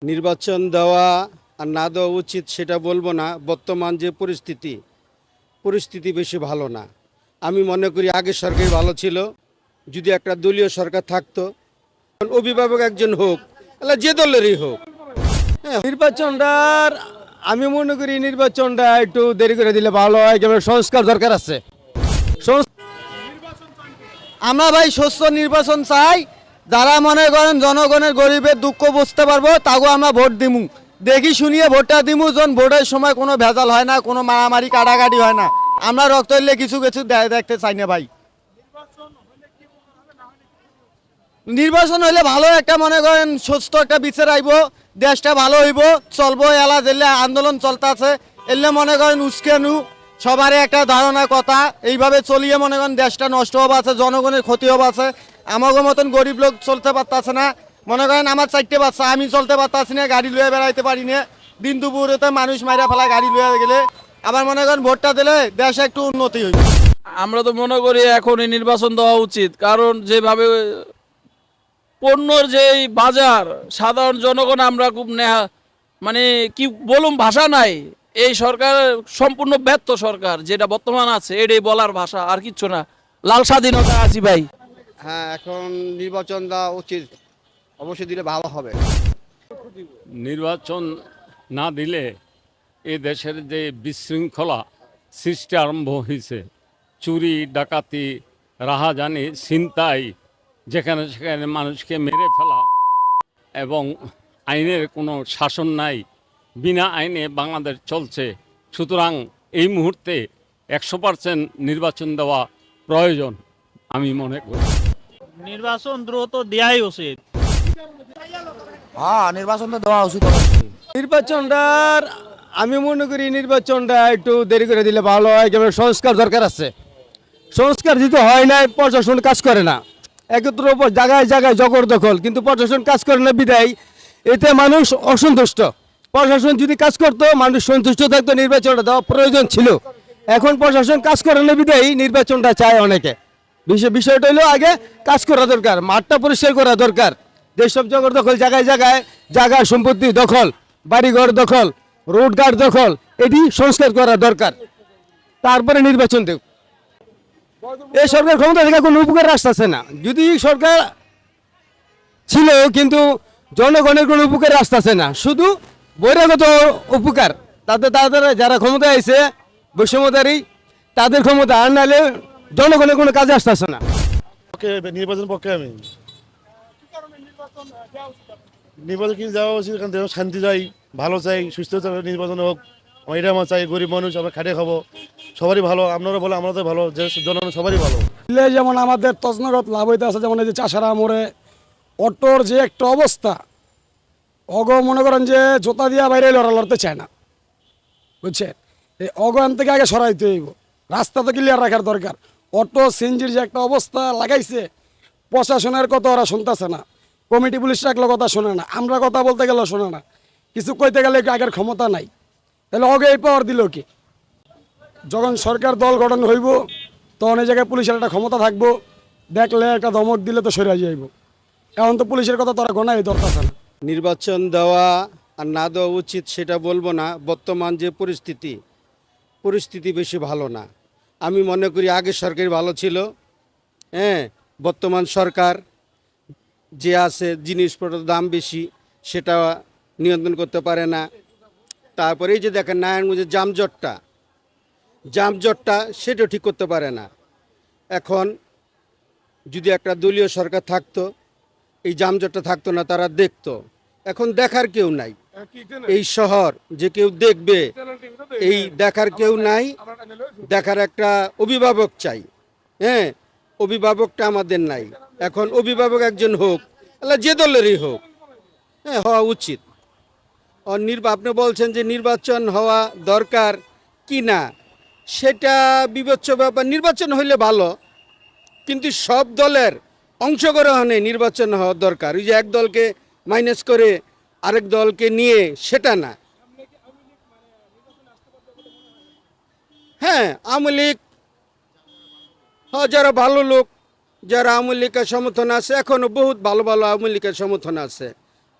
নির্বাচন দেওয়া আর না দেওয়া উচিত সেটা বলবো না। বর্তমান যে পরিস্থিতি বেশি ভালো না। আমি মনে করি আগের সরকার ভালো ছিল। যদি একটা দলীয় সরকার থাকতো, অভিভাবক একজন হোক, তাহলে যে দলেরই হোক। হ্যাঁ, নির্বাচনটার আমি মনে করি নির্বাচনটা একটু দেরি করে দিলে ভালো হয়। যেমন সংস্কার দরকার আছে। আমরা ভাই সুস্থ নির্বাচন চাই। যারা মনে করেন জনগণের গরিবের দুঃখ বুঝতে পারবো তাকে আমরা ভোট দিমু। দেখি শুনিয়ে ভোটটা দিমু, যখন ভোটের সময় কোনো ভেজাল হয় না, কোনো মারামারি কাটাকাটি হয় না। আমরা রক্ত হইলে কিছু কিছু দেখতে চাই না ভাই। নির্বাচন হইলে ভালো একটা মনে করেন সুস্থ একটা বিচার আইব, দেশটা ভালো হইব, চলবো। এলা দিলে আন্দোলন চলতে আছে, এলে মনে করেন উস্কেনু সবারই একটা ধারণা কথা। এইভাবে চলিয়ে মনে করেন দেশটা নষ্ট হওয়া আছে, জনগণের ক্ষতি হওয়া আছে। আমাকে মতন গরিব লোক চলতে পারতাছে না। মনে করেন আমার 4টে বাচ্চা, আমি চলতে পারতাছি না, গাড়ি লুয়ে বেড়াইতে পারি না। দিন দুপুরেতে মানুষ মাইরা ফেলা গাড়ি লুয়ে গেলে। আবার মনে করেন ভোটটা দিলে দেশে একটু উন্নতি হইবে। আমরা তো মনে করি এখনই নির্বাচন দেওয়া উচিত, কারণ যেভাবে পণ্যর যে বাজার, সাধারণ জনগণ আমরা খুব মানে কি বলুম, ভাষা নাই। এই সরকার সম্পূর্ণ ব্যর্থ সরকার, যেটা বর্তমান আছে এটাই বলার ভাষা, আর কিচ্ছু না। লাল স্বাধীনতা আছি ভাই। হ্যাঁ, এখন নির্বাচন দেওয়া উচিত, অবশ্যই দিলে ভালো হবে। নির্বাচন না দিলে এ দেশের যে বিশৃঙ্খলা সৃষ্টি আরম্ভ হয়েছে, চুরি ডাকাতি রাহাজানি ছিনতাই, যেখানে সেখানে মানুষকে মেরে ফেলা এবং আইনের কোনো শাসন নাই, বিনা আইনে বাংলাদেশ চলছে। সুতরাং এই মুহূর্তে 100% নির্বাচন দেওয়া প্রয়োজন আমি মনে করি। নির্বাচন দ্রুত দেওয়াই উচিত। হ্যাঁ, নির্বাচন তো দেওয়া উচিত। নির্বাচনটার আমি মনে করি নির্বাচনটা একটু দেরি করে দিলে ভালো হয়। যেমন সংস্কার দরকার আছে। সংস্কার দিতে হয় না, প্রশাসন কাজ করে না। একত্র জায়গায় জায়গায় জবরদখল, কিন্তু প্রশাসন কাজ করে না বিদায় এতে মানুষ অসন্তুষ্ট। প্রশাসন যদি কাজ করতো, মানুষ সন্তুষ্ট থাকতো, নির্বাচনটা দেওয়া প্রয়োজন ছিল। এখন প্রশাসন কাজ করে না বিদায় নির্বাচনটা চায় অনেকে। বিষয়টা হলো আগে কাজ করা দরকার, মাঠটা পরিষ্কার করা দরকার। যেসব জবরদখল জায়গায় জায়গায় জায়গা সম্পত্তি দখল, বাড়িঘর দখল, রোডঘাট দখল, এটি সংস্কার করা দরকার। তারপরে নির্বাচন দেব। এই সরকার ক্ষমতা থেকে কোনো উপকার আসতেছে না। যদি সরকার ছিল, কিন্তু জনগণের কোনো উপকার আসতেছে না, শুধু বহিরাগত উপকার। তাদের যারা ক্ষমতা আছে বৈষম্যতারী, তাদের ক্ষমতা, আর নাহলে জনগণের কোনো কাজে আসতেছে না। নির্বাচন পক্ষে আমি নির্বাচন কি যাওয়া উচিত, কারণ দেশ শান্তি চাই, ভালো চাই, সুস্থ নির্বাচন হোক। আমার এটা আমার চাই, গরিব মানুষ আমরা খাটে খাবো, সবারই ভালো। আপনারা বলে আমরা তো ভালো, যে জনগণ সবারই ভালো। যেমন আমাদের তজনগত লাভ হইতে আছে, যেমন এই যে চাষারা মোড়ে অটোর যে একটা অবস্থা, মনে করেন যে জোতা দিয়া বাইরে লড়তে চায় না, বুঝছেন। এই অগয়ান থেকে আগে সরাইতে হইব, রাস্তা তো ক্লিয়ার রাখার দরকার। অটো সিএনজির যে একটা অবস্থা লাগাইছে, প্রশাসনের কথা ওরা শুনতেছে না, কমিটি পুলিশ রাখলে কথা শোনে না, আমরা কথা বলতে গেলেও শোনে না, কিছু কইতে গেলে আগের ক্ষমতা নাই। তাহলে অগে এই পাওয়ার দিল কি? যখন সরকার দল গঠন হইব, তখন এই জায়গায় পুলিশের একটা ক্ষমতা থাকবো, দেখলে একটা ধমক দিলে তো সরে যাইব। এখন তো পুলিশের কথা তোরা গোনাই দরকার না। নির্বাচন দেওয়া আর না দেওয়া উচিত সেটা বলবো না। বর্তমান যে পরিস্থিতি বেশি ভালো না। আমি মনে করি আগের সরকার ভালো ছিল। হ্যাঁ, বর্তমান সরকার যে আছে, জিনিসপত্রের দাম বেশি, সেটা নিয়ন্ত্রণ করতে পারে না। তারপরে এই যে দেখেন নারায়ণগঞ্জের জামজটটা সেটাও ঠিক করতে পারে না। এখন যদি একটা দলীয় সরকার থাকতো, এই জামজটটা থাকতো না, তারা দেখতো। এখন দেখার কেউ নাই। এই শহর যে কেউ দেখবে, এই দেখার কেউ নাই। দেখার একটা অভিভাবক চাই। হ্যাঁ, অভিভাবকটা আমাদের নাই। এখন অভিভাবক একজন হোক, তাহলে যে দলেরই হোক, হ্যাঁ, হওয়া উচিত। আপনি বলছেন যে নির্বাচন হওয়া দরকার কি না, সেটা বিবেচ্য ব্যাপার। নির্বাচন হইলে ভালো, কিন্তু সব দলের অংশগ্রহণে নির্বাচন হওয়া দরকার। ওই যে এক দলকে মাইনাস করে আরেক দলকে নিয়ে, সেটা না। হ্যাঁ, আওয়ামী লীগ, যারা ভালো লোক, যারা আওয়ামী লীগের সমর্থন আছে, এখনও বহুত ভালো ভালো আওয়ামী লীগের সমর্থন আছে,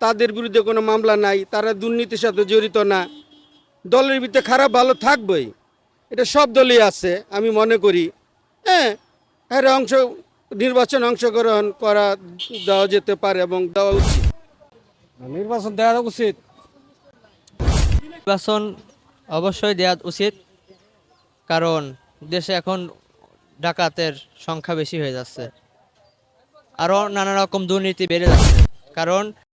তাদের বিরুদ্ধে কোনো মামলা নাই, তারা দুর্নীতির সাথে জড়িত না, দলের ভিতরে খারাপ ভালো থাকবেই, এটা সব দলই আছে আমি মনে করি। হ্যাঁ, হ্যাঁ, নির্বাচন অংশগ্রহণ করা দেওয়া যেতে পারে এবং দেওয়া উচিত। নির্বাচন দেওয়া উচিত। নির্বাচন অবশ্যই দেওয়া উচিত, কারণ দেশে এখন ডাকাতের সংখ্যা বেশি হয়ে যাচ্ছে, আরও নানা রকম দুর্নীতি বেড়ে যাচ্ছে। কারণ